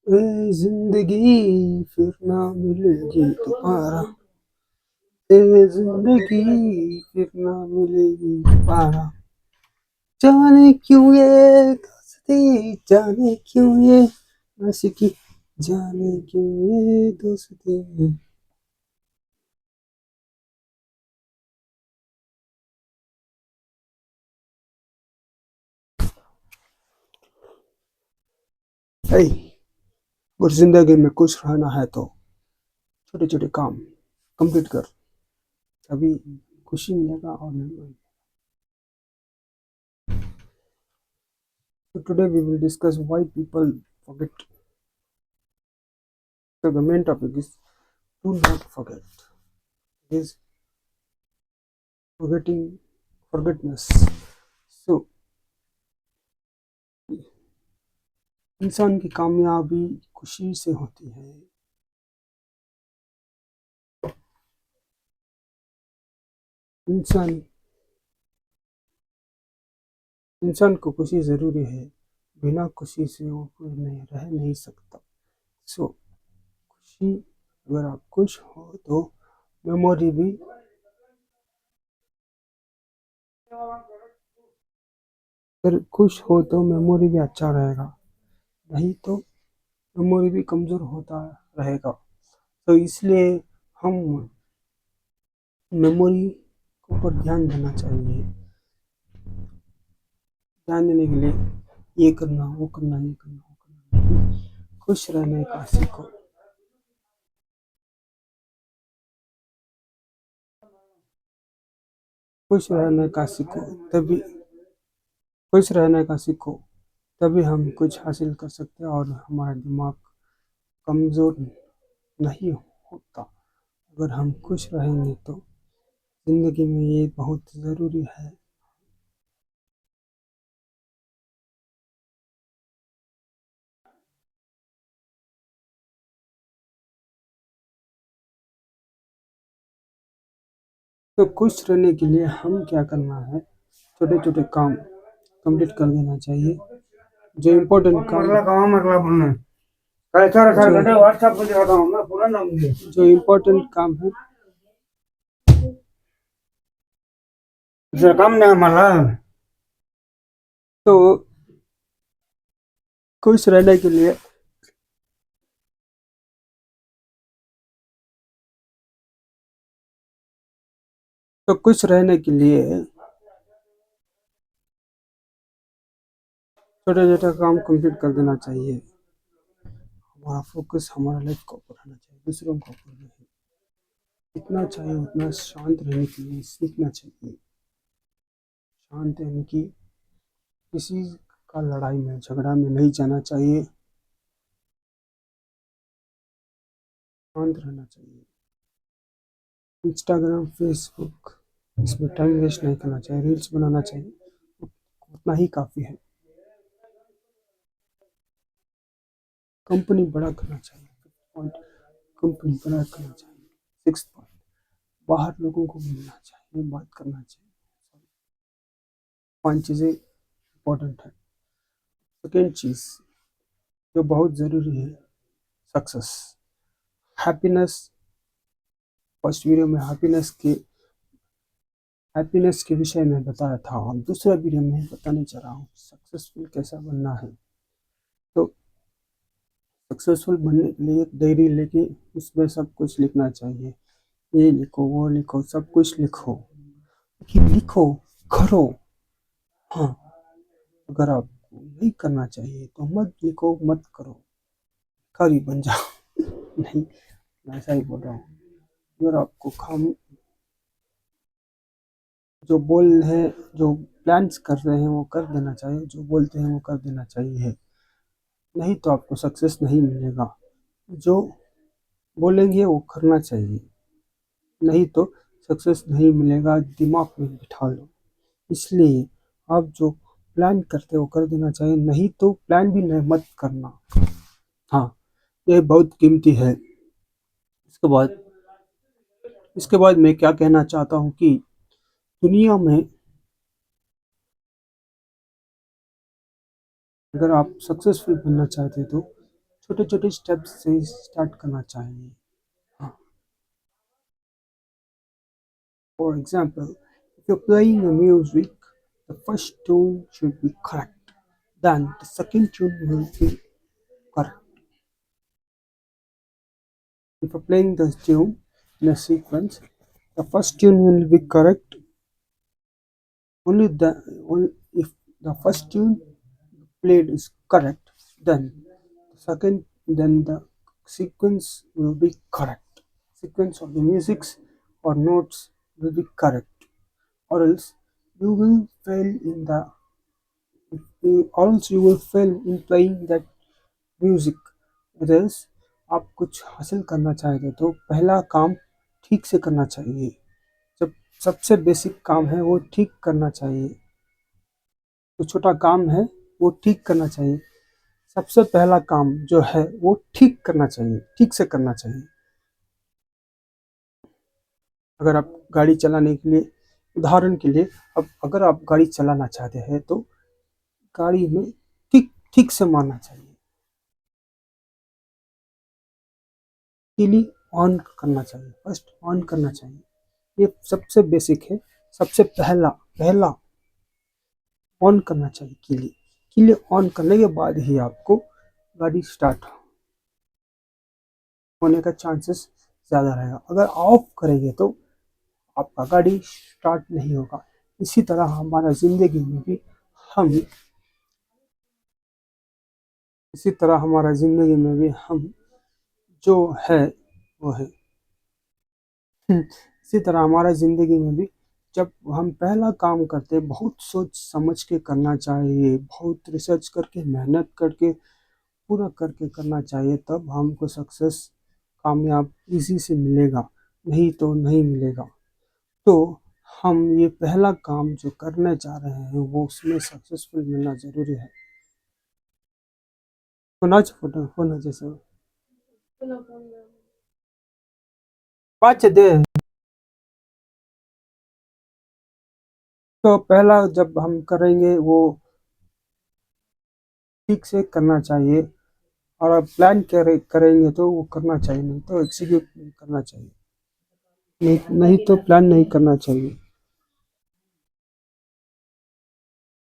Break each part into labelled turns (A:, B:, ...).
A: ए जिंदगी फिर ना मिलेगी दोबारा। ए जिंदगी फिर ना मिलेगी दोबारा। जाने क्यों ये दोस्ती, जाने क्यों ये आशिकी, जाने क्यों ये दोस्ती। hey, अगर जिंदगी में खुश रहना है तो छोटे छोटे काम कंप्लीट कर, तभी खुशी मिलेगा और नहीं। So today we will discuss why people forget. So the main topic is do not forget. Is forgetting, forgetness. So इंसान की कामयाबी खुशी से होती है। इंसान इंसान को खुशी ज़रूरी है, बिना खुशी से वो कोई नहीं रह नहीं सकता। सो खुशी, अगर आप खुश हो तो मेमोरी भी, अगर खुश हो तो मेमोरी भी अच्छा रहेगा, नहीं तो मेमोरी भी कमज़ोर होता रहेगा। तो इसलिए हम मेमोरी के ऊपर ध्यान देना चाहिए। ध्यान देने के लिए ये करना, वो करना, ये करना, वो करना, खुश रहने का सीखो। खुश रहने का सीखो तभी खुश रहने का सीखो, तभी हम कुछ हासिल कर सकते हैं और हमारा दिमाग कमज़ोर नहीं होता। अगर हम खुश रहेंगे तो ज़िंदगी में ये बहुत ज़रूरी है। तो खुश रहने के लिए हम क्या करना है, छोटे छोटे काम कंप्लीट कर देना चाहिए। जो इम्पोर्टेंट काम, जो इम्पोर्टेंट काम है, काम नहीं हमारा। तो खुश रहने के लिए तो खुश रहने के लिए छोटे छोटे काम कंप्लीट कर देना चाहिए। हमारा फोकस हमारा लाइफ के ऊपर रहना चाहिए, दूसरों के ऊपर नहीं। जितना चाहिए उतना शांत रहने के लिए सीखना चाहिए। शांत यानी कि किसी का लड़ाई में झगड़ा में नहीं जाना चाहिए, शांत रहना चाहिए। इंस्टाग्राम, फेसबुक, इसमें टाइम वेस्ट नहीं करना चाहिए, रील्स बनाना चाहिए, उतना ही काफ़ी है। कंपनी बड़ा करना चाहिए, पॉइंट, कंपनी बड़ा करना चाहिए। सिक्स पॉइंट, बाहर लोगों को मिलना चाहिए, बात करना चाहिए। पांच चीज़ें इंपॉर्टेंट है। सेकेंड चीज़ जो बहुत ज़रूरी है, सक्सेस, हैप्पीनेस। फर्स्ट वीडियो में हैप्पीनेस के विषय में बताया था, और दूसरा वीडियो में बताने जा रहा हूँ सक्सेसफुल कैसा बनना है। तो सक्सेसफुल बनने के लिए एक डायरी लेके उसमें सब कुछ लिखना चाहिए। ये लिखो, वो लिखो, सब कुछ लिखो, कि लिखो, करो। हाँ, अगर आपको नहीं करना चाहिए तो मत लिखो, मत करो, भिखारी बन जाओ। नहीं, मैं ऐसा ही बोल रहा हूँ। अगर आपको काम जो बोल रहे हैं, जो प्लान्स कर रहे हैं वो कर देना चाहिए, जो बोलते हैं वो कर देना चाहिए, नहीं तो आपको सक्सेस नहीं मिलेगा। जो बोलेंगे वो करना चाहिए, नहीं तो सक्सेस नहीं मिलेगा, दिमाग में बिठा लो। इसलिए आप जो प्लान करते हो कर देना चाहिए, नहीं तो प्लान भी नहीं मत करना। हाँ, ये बहुत कीमती है। इसके बाद मैं क्या कहना चाहता हूँ कि दुनिया में अगर आप सक्सेसफुल बनना चाहते हो तो छोटे छोटे स्टेप्स से स्टार्ट करना चाहिए। हाँ, for example, if you're playing a music, the first tune should be correct, then the second tune will be correct. If you're playing the tune in a sequence, the first tune will be correct. Only if the first tune played is correct, then the sequence will be correct. Sequence of the musics or notes will be correct, or else you will fail in the or else you will fail in playing that music. Else आप कुछ हासिल करना चाहते तो पहला काम ठीक से करना चाहिए। जब सबसे बेसिक काम है वो ठीक करना चाहिए, जो छोटा काम है वो ठीक करना चाहिए। सबसे पहला काम जो है वो ठीक करना चाहिए, ठीक से करना चाहिए। अगर आप गाड़ी चलाने के लिए, उदाहरण के लिए, अब अगर आप गाड़ी चलाना चाहते हैं तो गाड़ी में ठीक ठीक से मारना चाहिए। कीली ऑन करना चाहिए, फर्स्ट ऑन करना चाहिए। ये सबसे बेसिक है। सबसे पहला पहला ऑन करना चाहिए कीली। कीली ऑन करने के बाद ही आपको गाड़ी स्टार्ट होने का चांसेस ज़्यादा रहेगा। अगर ऑफ करेंगे तो आपका गाड़ी स्टार्ट नहीं होगा। इसी तरह हमारा ज़िंदगी में भी हम इसी तरह हमारा ज़िंदगी में भी हम जो है वो है। इसी तरह हमारा ज़िंदगी में भी जब हम पहला काम करते हैं बहुत सोच समझ के करना चाहिए, बहुत रिसर्च करके मेहनत करके पूरा करके करना चाहिए, तब हमको सक्सेस कामयाब इजी से मिलेगा, नहीं तो नहीं मिलेगा। तो हम ये पहला काम जो करने जा रहे हैं वो उसमें सक्सेसफुल मिलना ज़रूरी है। कोणाची फोटो कोणाचे सर पाँच दे। तो पहला जब हम करेंगे वो ठीक से करना चाहिए, और आप प्लान करेंगे तो वो करना चाहिए, नहीं तो एग्जीक्यूट नहीं करना चाहिए। नहीं तो प्लान नहीं करना चाहिए।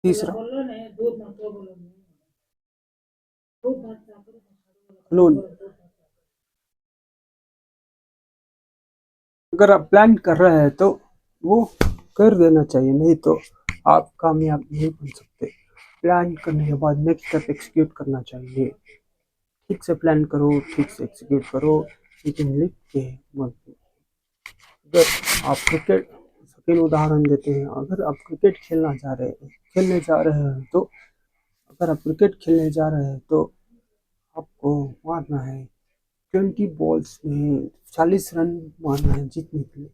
A: तीसरा, लोन। अगर आप प्लान कर रहे हैं तो वो कर देना चाहिए, नहीं तो आप कामयाब नहीं बन सकते। प्लान करने के बाद नेक्स्ट स्टेप एग्जीक्यूट करना चाहिए। ठीक से प्लान करो, ठीक से एग्जीक्यूट करो, लेकिन लिख के मत। अगर आप क्रिकेट, सेकेंड उदाहरण देते हैं, अगर आप क्रिकेट खेलने जा रहे हैं तो अगर आप क्रिकेट खेलने जा रहे हैं तो आपको मारना है 20 बॉल्स में 40 रन मारना है जीतने के लिए।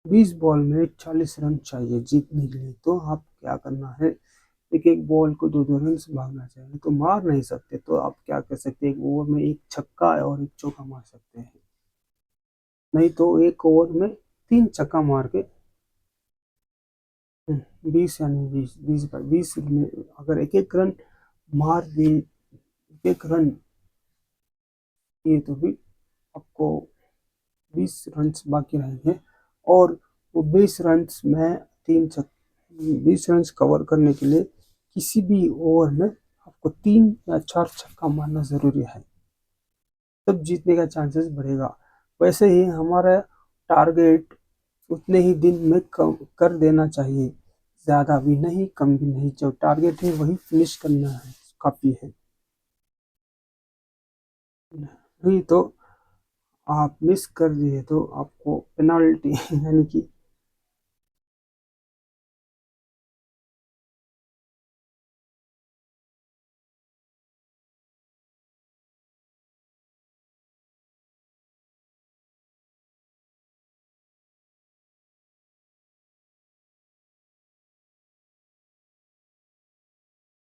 A: 20 बॉल में 40 रन चाहिए जीतने के लिए। तो आप क्या करना है, एक एक बॉल को दो दो रन से भागना चाहिए। तो मार नहीं सकते तो आप क्या कर सकते हैं, एक ओवर में एक छक्का और एक चौका मार सकते हैं, नहीं तो एक ओवर में 3 छक्का मार के 20 यानी 20 में अगर एक एक रन मार दिए, एक एक रन किए तो भी आपको 20 रन बाकी रहेंगे, और वो 20 रन में 20 रन कवर करने के लिए किसी भी ओवर में आपको 3 या 4 छक्का मारना ज़रूरी है, तब जीतने का चांसेस बढ़ेगा। वैसे ही हमारा टारगेट उतने ही दिन में कम कर देना चाहिए, ज़्यादा भी नहीं कम भी नहीं, जो टारगेट है वही फिनिश करना है, काफ़ी है। नहीं तो आप मिस कर दिए तो आपको पेनाल्टी यानी कि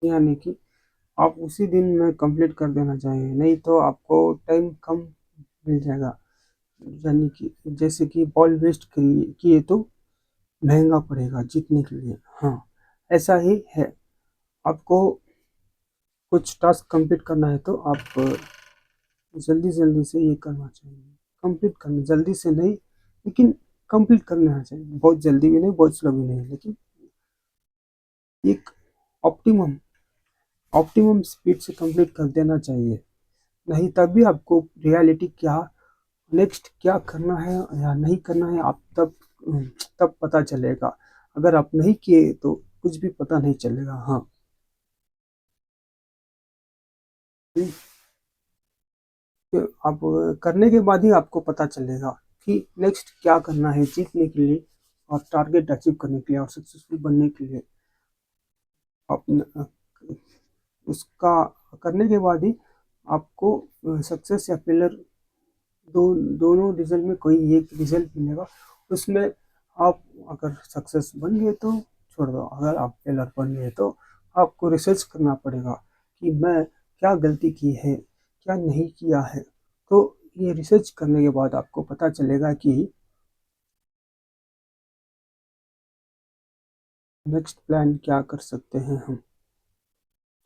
A: यानी कि आप उसी दिन में कंप्लीट कर देना चाहिए, नहीं तो आपको टाइम कम मिल जाएगा। यानी कि जैसे कि बॉल वेस्ट किए तो महंगा पड़ेगा जीतने के लिए। हाँ, ऐसा ही है। आपको कुछ टास्क कंप्लीट करना है तो आप जल्दी जल्दी से ये करना चाहिए, कंप्लीट करना जल्दी से नहीं, लेकिन कंप्लीट करना चाहिए, बहुत जल्दी भी नहीं बहुत स्लो भी नहीं, लेकिन एक ऑप्टिमम ऑप्टिमम स्पीड से कंप्लीट कर देना चाहिए। नहीं तभी आपको रियलिटी क्या, नेक्स्ट क्या करना है या नहीं करना है आप तब पता चलेगा। अगर आप नहीं किए तो कुछ भी पता नहीं चलेगा। हाँ, फिर आप करने के बाद ही आपको पता चलेगा कि नेक्स्ट क्या करना है जीतने के लिए और टारगेट अचीव करने के लिए और सक्सेसफुल बनने के लिए। आप उसका करने के बाद ही आपको सक्सेस या फेलियर दोनों रिजल्ट में कोई एक रिजल्ट मिलेगा। उसमें आप अगर सक्सेस बन गए तो छोड़ दो, अगर आप फेलर बन गए तो आपको रिसर्च करना पड़ेगा कि मैं क्या गलती की है क्या नहीं किया है। तो ये रिसर्च करने के बाद आपको पता चलेगा कि नेक्स्ट प्लान क्या कर सकते हैं हम।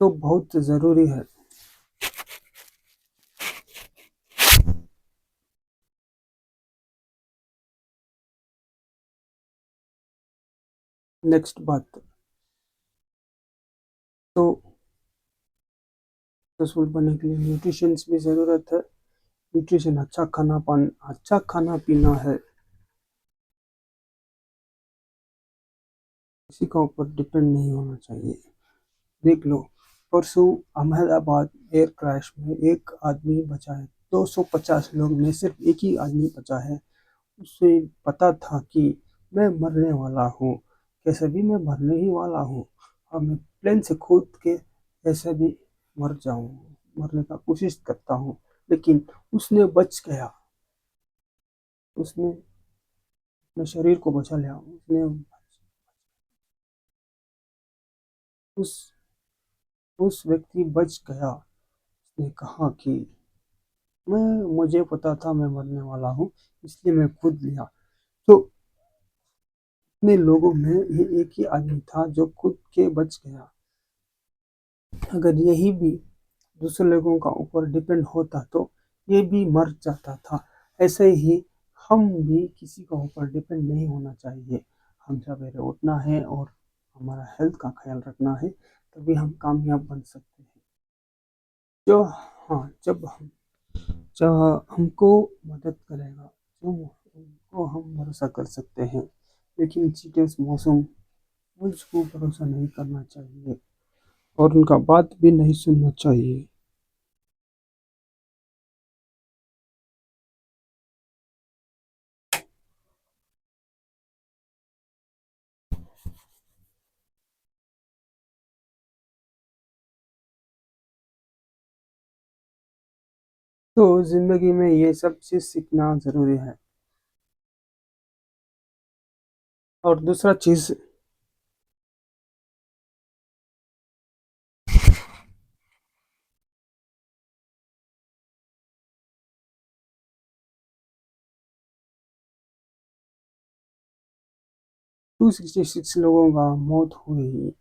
A: तो बहुत ज़रूरी है। नेक्स्ट बात, तो सक्सेसफुल बनने के लिए न्यूट्रिशन भी ज़रूरत है। न्यूट्रिशन अच्छा खाना पीना है, किसी का ऊपर डिपेंड नहीं होना चाहिए। देख लो, परसों अहमदाबाद एयर क्रैश में एक आदमी बचा है, 250 लोग में सिर्फ एक ही आदमी बचा है। उसे पता था कि मैं मरने वाला हूँ, कैसे भी मैं मरने ही वाला हूँ और मैं प्लेन से कूद के कैसे भी मर जाऊँ, मरने का कोशिश करता हूँ, लेकिन उसने बच गया। उसने अपने शरीर को बचा लिया। उसने उस उस व्यक्ति बच गया। उसने कहा कि मैं मुझे पता था मैं मरने वाला हूँ, इसलिए मैं कूद लिया। तो इतने लोगों में ये एक ही आदमी था जो कूद के बच गया। अगर यही भी दूसरे लोगों का ऊपर डिपेंड होता तो ये भी मर जाता था। ऐसे ही हम भी किसी का ऊपर डिपेंड नहीं होना चाहिए। हम सवेरे उठना है और हमारा हेल्थ का ख्याल रखना है, तभी हम कामयाब बन सकते हैं। जो हाँ, जब हमको मदद करेगा, जो उनको हम भरोसा कर सकते हैं, लेकिन चीटेस मौसम मुझको भरोसा नहीं करना चाहिए और उनका बात भी नहीं सुनना चाहिए। तो जिंदगी में ये सब चीज सीखना जरूरी है। और दूसरा चीज, 266 लोगों का मौत हुई।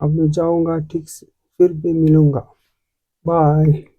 A: अब मैं जाऊंगा, ठीक से फिर भी मिलूंगा। बाय।